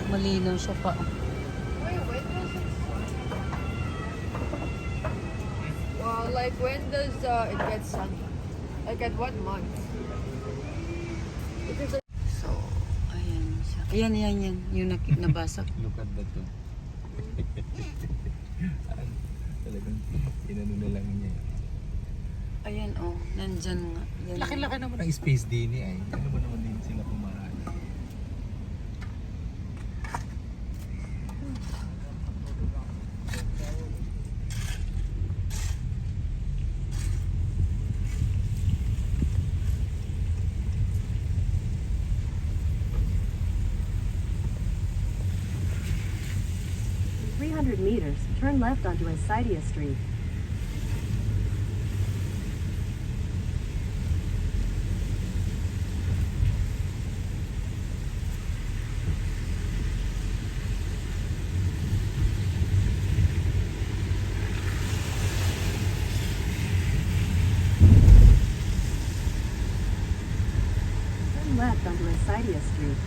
Malinaw siya pa. Well, like when does it get sunny? Like at what month? Because So, ayan siya. Ayan. Yung nabasa ko. Look at that too. Talagang inano na lang niya. Ayan, oh. Nandyan nga. Yan. Laki-laki naman ang space din eh. Ano ba naman din sila kumaraan? 300 meters, turn left onto Isaitia Street. Turn left onto Isaitia Street.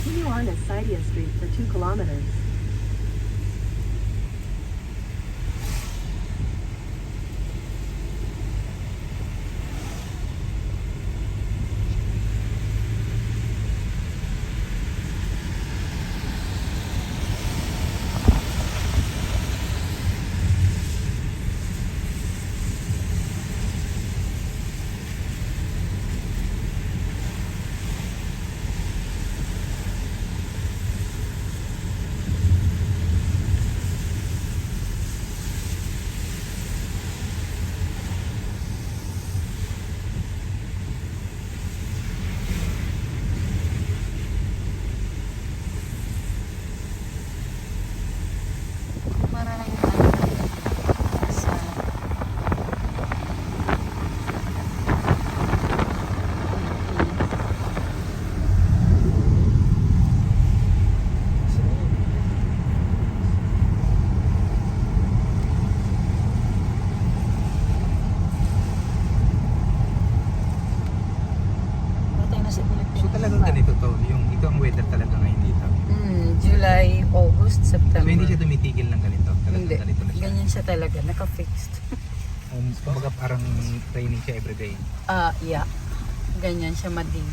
Continue on Isaitia Street for 2 kilometers. Maraming sa Batay na sa Pilipinas. So talagang ganito to, yung ito ang weather talaga ngayon dito. July, August, So September. hindi siya tumitigil ng ganito. Talagang Hindi. ganito na siya. Ganyan siya talaga, naka-fixed. Kumbaga parang training siya everyday. Yeah. Ganyan siya mading.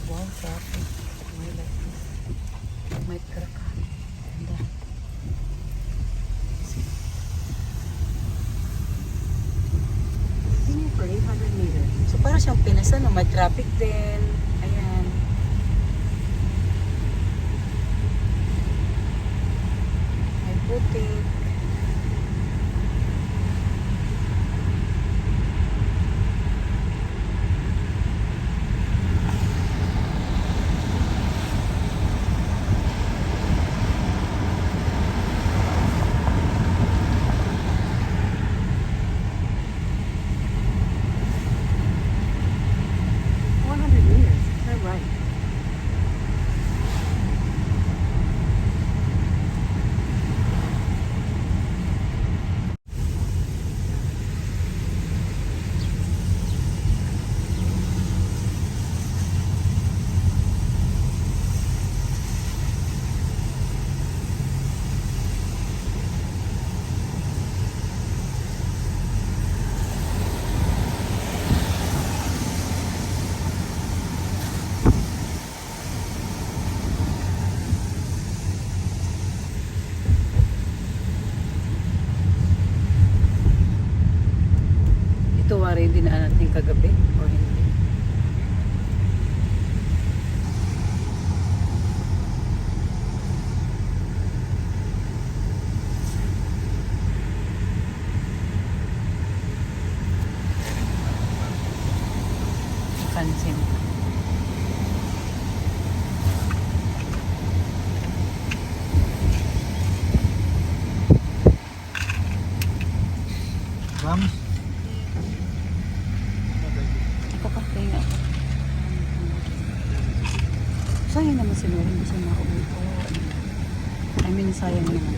Wow, traffic. May like this. May truck. Ganda. Continue for 800 meters. So parang siyang Pinas, no? May traffic din. Ayan. May putik. meters, turn right. Ito wari din natin kagabi o hindi. Pansin. ako. Tingin ako. Sayang naman si Mary. Hindi siya makauwi. I mean, sayang naman.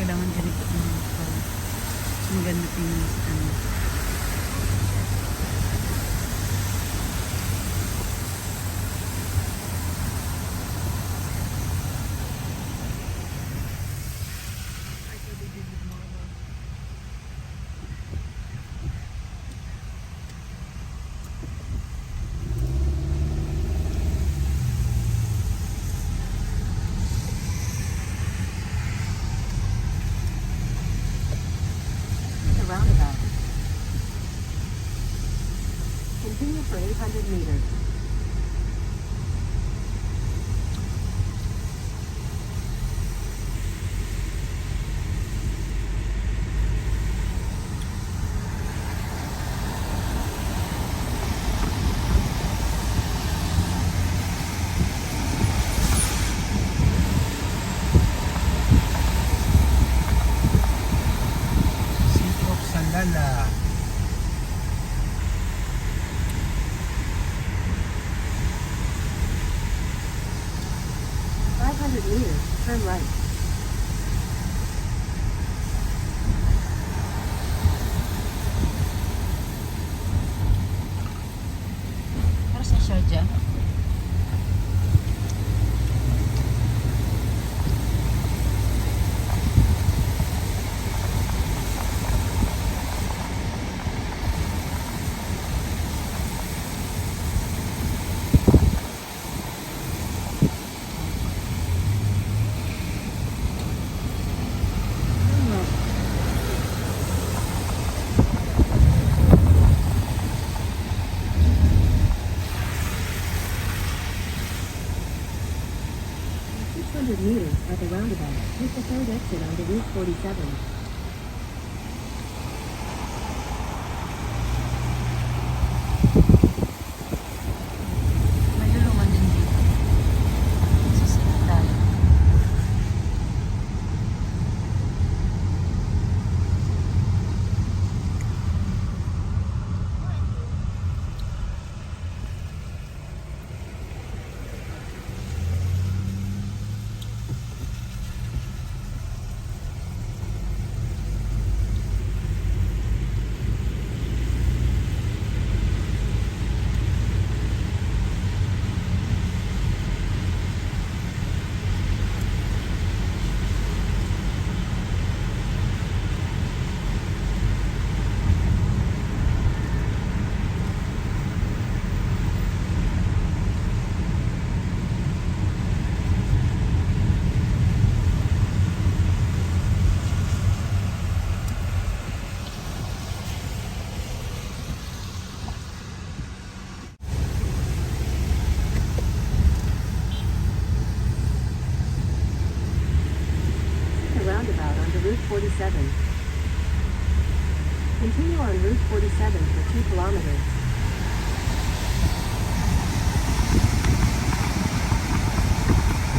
Kailangan ganito para maganda tingin sa ano. The roundabout. Continue for 800 meters. City of Salala. 500 meters, turn right. Para sa Sharjah. Meters at the roundabout. Take the third exit onto Route 47. Malulungan din dito. Susunod tayo. Roundabout onto Route 47. Continue on Route 47 for 2 kilometers.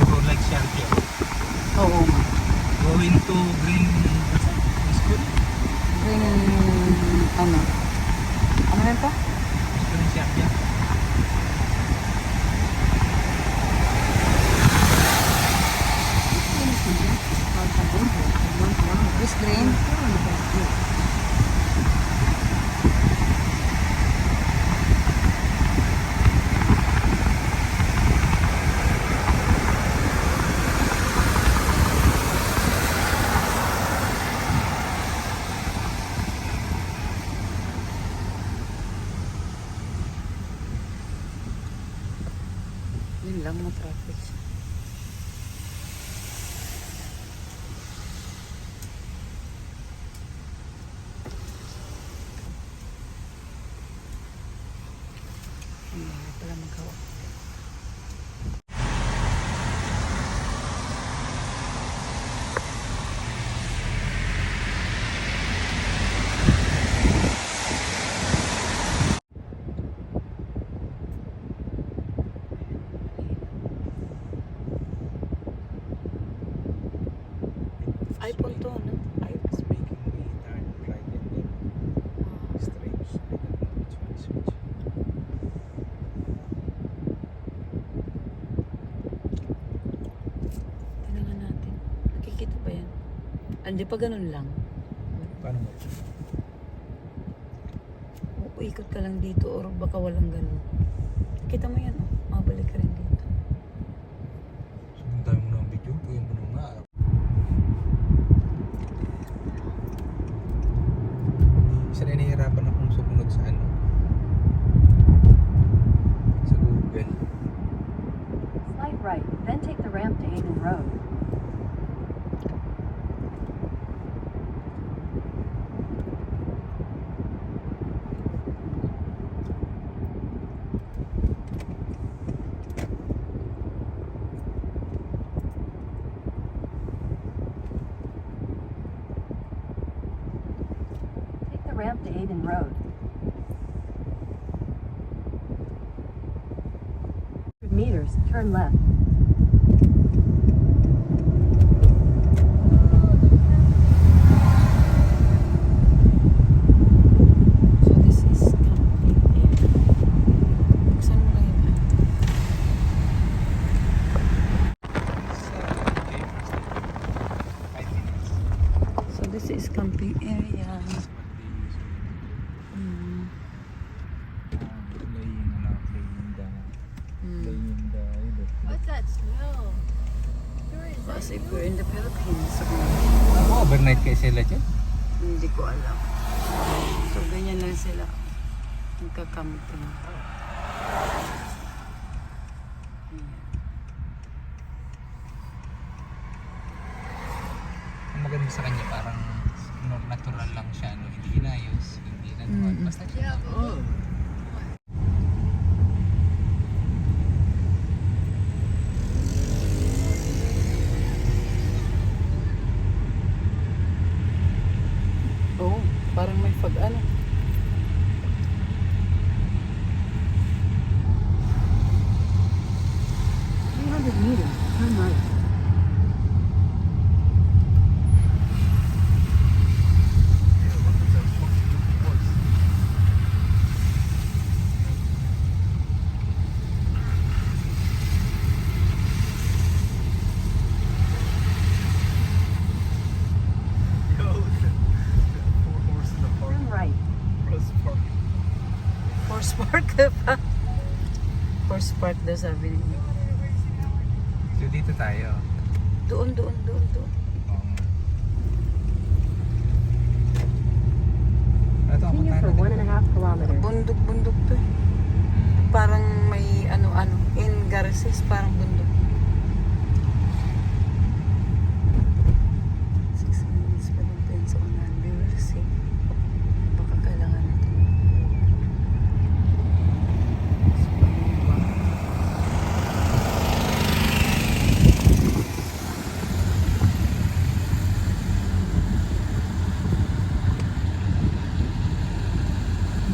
Go like Sharjah. Oo. Going to Green School. Green, ano? Ano rin pa? Green Sharjah. Chris Green. Yun lang, ma-traffic siya. Ang mahal pala magawa. iPhone to, no? It's making me turn right and then straight. I don't know which one is which. Tingnan natin. Nakikita ba yan? Hindi pa ganun lang. Paano mo? O ikot ka lang dito or baka walang ganun. Kita mo yan, oh. Mabalik ka rin dito. So, ang dami mo na ang video. Pwede mo na nga. Isa na nahihirapan akong sumunod sa ano. Sa Google. Slide right, then take the ramp to Hayden Road. Take the ramp to Hayden Road. 100 meters, turn left. So this is camping area. Buksan mo lang yun. So this is camping area. Mm. What's that smell? Sure, is that As if you? we're in the Philippines. Overnight kayo sila dyan? Hindi ko alam. So ganyan lang sila. Nagka-camping. Ayan. Ang maganda sa kanya parang natural lang siya, no? Hindi inayos, hindi na basta siya. Yeah, but look. Oh, parang may ano. Meters, turn right. Turn right. Horse park pa. Horse park daw sabi niya. So dito tayo. Doon. Oo. Ito ang Continue for puntahan 1.5 kilometers. Bundok to eh. Parang may ano-ano. In Garces, parang bundok. 6 minutes pa din tayo sa unahan. We will see. Baka kailangan natin.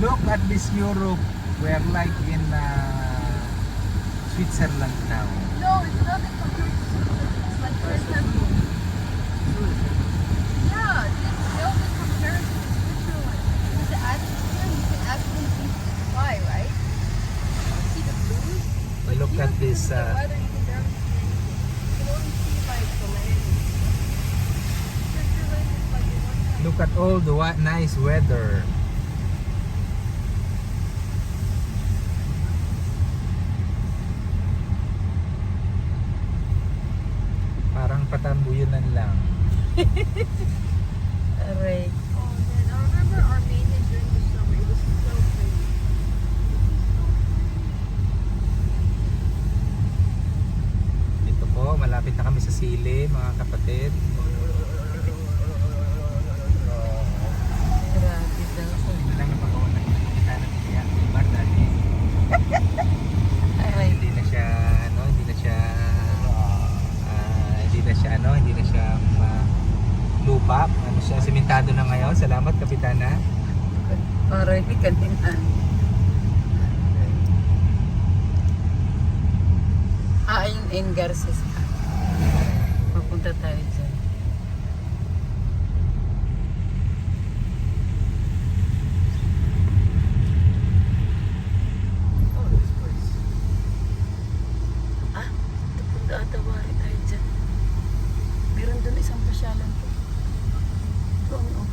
Look at this Europe. We're like in Switzerland now. No, it's nothing compared to Switzerland. It's like for example. Yeah, this built in comparison to Switzerland. With the atmosphere, you can actually see the sky, right? See the blues. But Look here, at this, because of the weather, you can barely see anything. You can only see like the land. Switzerland is like the one time. Look at all the nice weather. Parang patambuyanan lang. Aray. Oh man, I remember Armenia during the summer. It was so pretty. Malapit na kami sa Sili, mga kapatid. Grabe daw. Ito lang yung pagawa na kita na niya. Ibar dati. Aray. Hindi na siya lupa. Ano siya, simentado na ngayon. Salamat, Kapitana. Aray, kanina. Ayun, in Garces. Papunta tayo dyan. Ah, punta atawari tayo dyan. Meron doon isang pasyalan po. Doon, oh.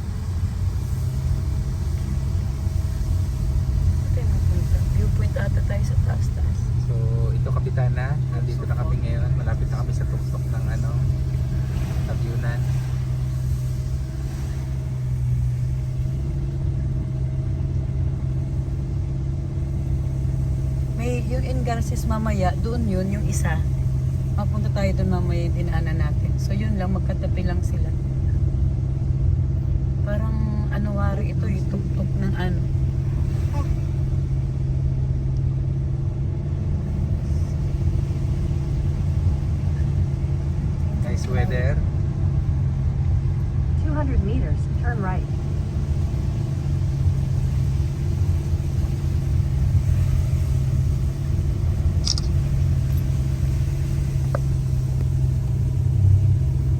Saan tayo mapunta? Viewpoint ata tayo sa taas-taas. So, ito Kapitana. Nandito na kami ngayon. Malapit na kami sa tuktok ng Tabyunan. May yung in Garces mamaya, doon yun, yung isa. Mapunta tayo doon mamaya yung dinaanan natin. So yun lang, magkatabi lang sila. Parang wari ito, yung tuktok ng ano. Nice weather. 200 meters, turn right.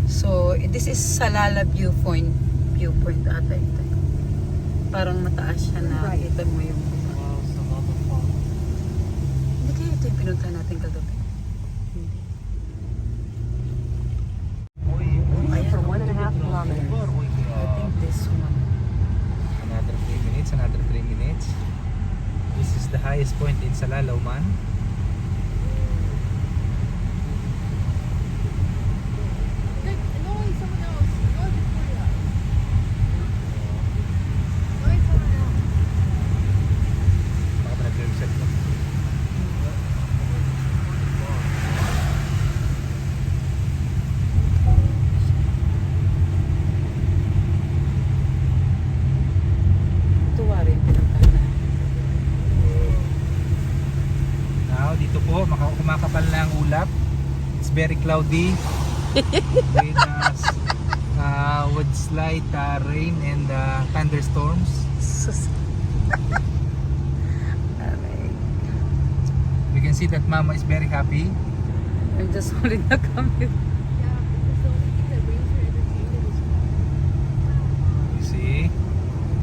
So, this is Salala viewpoint. Viewpoint ata ito. Parang mataas siya na kita mo yung hindi kaya ito yung pinunta natin kagabi. Hindi. Ayan, For 1.5 kilometers. I think this one. Another 3 minutes, another 3 minutes. This is the highest point in Salala, Oman. Look, knowing someone else. North Korea. Knowing someone else. Baka pa nag-reset mo. Ito wari yung pinunta natin. Now, dito po, kumakapal na ang ulap. It's very cloudy. With slight rain and thunderstorms. Sus. Aray. We can see that Mama is very happy. I'm just holding the camera. Yeah, because the only thing that brings her entertainment is You see?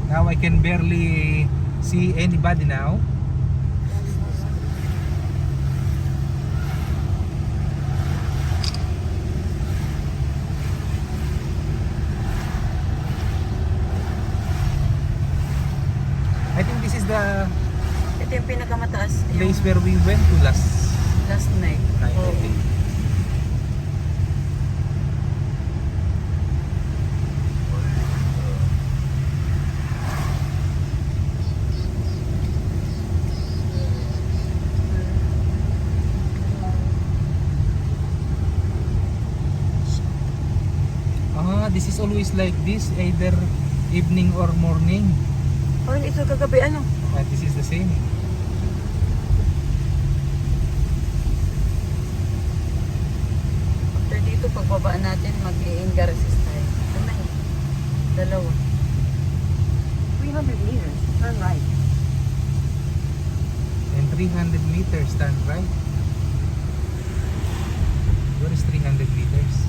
Now I can barely see anybody now. I think this is the Ito yung pinakamataas. Yung place where we went to last last night. night, I Oo. think. This is always like this, either evening or morning. Or ito kagabi ano? This is the same. After dito, pagbabaan natin, mag-i-Garces tayo. Ito na yun. Dalawa. 300 meters, turn right. And 300 meters turn right. Where is 300 meters?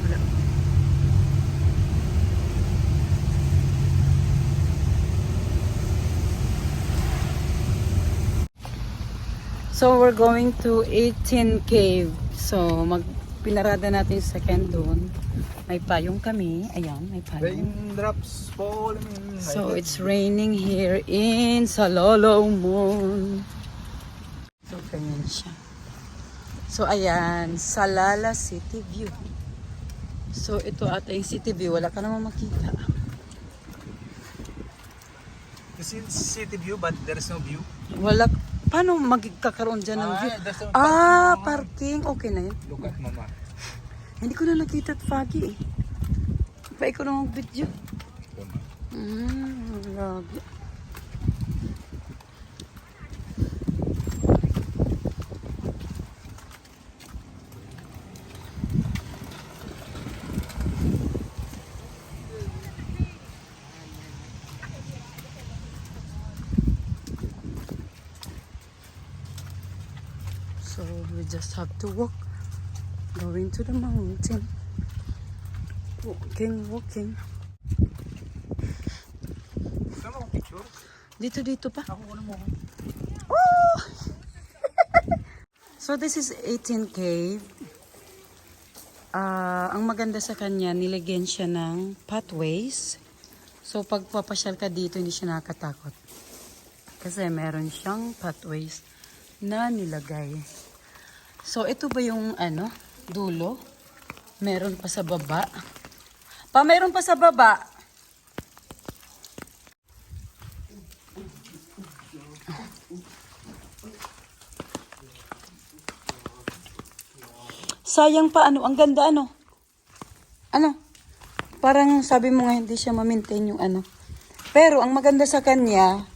Wala. So we're going to 18 Cave. So pinarada natin yung second doon. May payong kami. Ayan, may payong. Raindrops falling. So it's raining here in Salolomon. So ganyan siya. So ayan, Salala City View. So ito ata yung City View. Wala ka naman makita. This is city view but there is no view. Wala, paano magkakaroon dyan ng view? there's a Parking. Okay na yun. Look at mama. Hindi ko na nakita at foggy eh. Pa ko na mag-video. Lagi. So we just have to walk, going to the mountain. Walking. Gusto mo picture? Dito pa. Ako ano mo. Oh! So this is 18 cave. Ang maganda sa kanya, nilagyan siya ng pathways. So pag papasyal ka dito, hindi siya nakakatakot. Kasi meron siyang pathways na nilagay. So ito ba yung dulo? Meron pa sa baba. Meron pa sa baba. Sayang pa ang ganda parang sabi mo nga hindi siya ma-maintain yung Pero ang maganda sa kanya,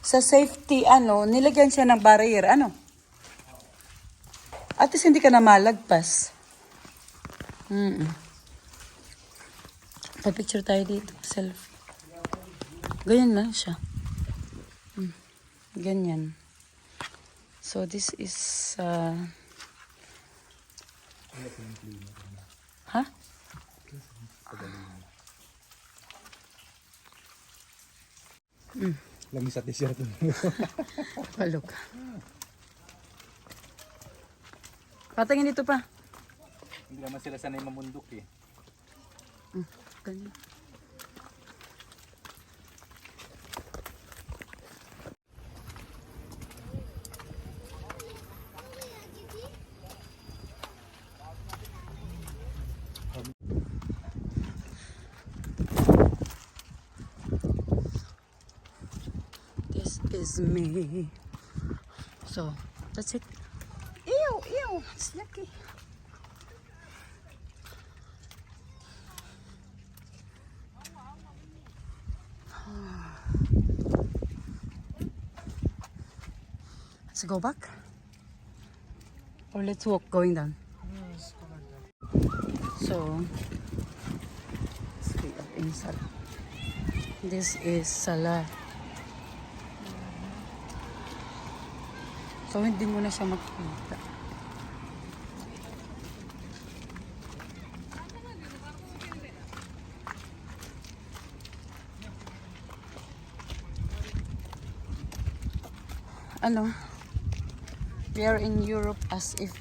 sa safety nilagyan siya ng barrier At least hindi ka na malagpas. Pa-picture tayo dito, selfie. Ganyan lang siya. Ganyan. So this is ha? Lagi sa t-shirt. Palok. Patingin dito pa. Hindi naman sila sanay mamundok eh. Ganyan. This is me. So, that's it. Ew, it's yucky. Let's go back. Or let's walk going down. So, let's go inside. This is Sala. So, hindi mo na siya makikita. We are in Europe as if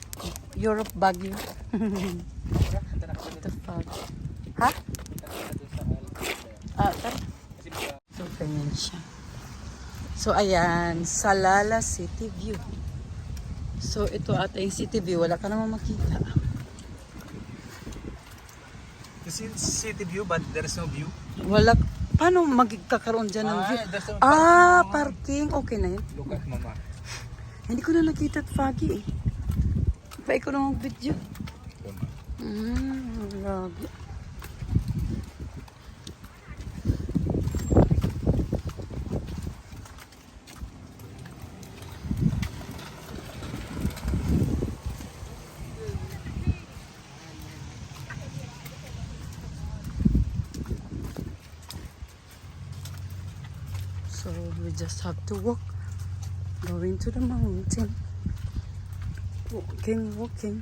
Europe Baguio. The fog. Ha? Tara. So, ganyan siya. So, ayan, Salalah City View. So, ito ata yung city view. Wala ka naman makita. This is city view but there is no view. Wala. Paano magkakaroon dyan ng view? there's a Parking. Okay na yun. Look at mama. Hindi ko na nakita at foggy eh. Pa ko na mag-video. Lagi. So we just have to walk, going to the mountain. Walking.